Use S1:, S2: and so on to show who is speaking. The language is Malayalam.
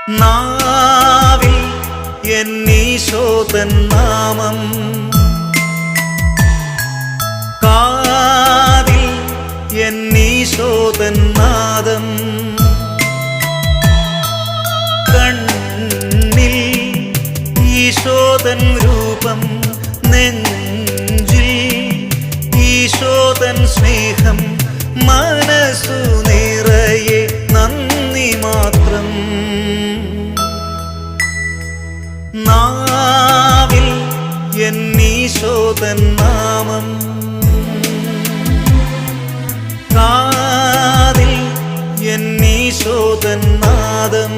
S1: നാവിൽ എന്നീശോതൻ നാമം, കാതിൽ എന്നീശോതൻ നാദം, കണ്ണിൽ ഈശോതൻ രൂപം, നെഞ്ചിൽ ഈശോതൻ സ്നേഹം, മനസ്സു നിറയെ നന്ദി മാത്രം. നാവിൽ എന്നീശോതൻ നാമം, കാതിൽ എന്നീശോതൻ നാദം.